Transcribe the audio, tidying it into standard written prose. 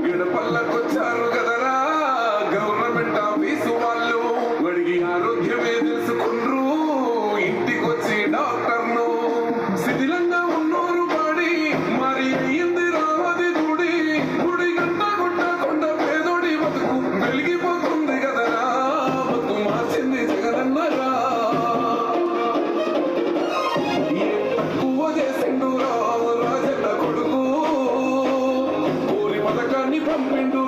గడపల్లకొచ్చారు కదరా government office వాళ్ళు అడిగి ఆరోగ్యమే తెలుసుకుండ్రు ఇంటికొచ్చి డాక్టర్ను శిథిలంగా ఉన్నోరు పాడి మరి అయ్యింది రావది గుడి గుడి గంట గుట్ట కొండ పేదోడి బతుకు వెలిగిపోతుంది కదరా బతుకు మార్చింది జగనన్నరా ఏం తక్కువ చేసిండు రాజన్న కొడుకు పథకాన్ని పంపిండు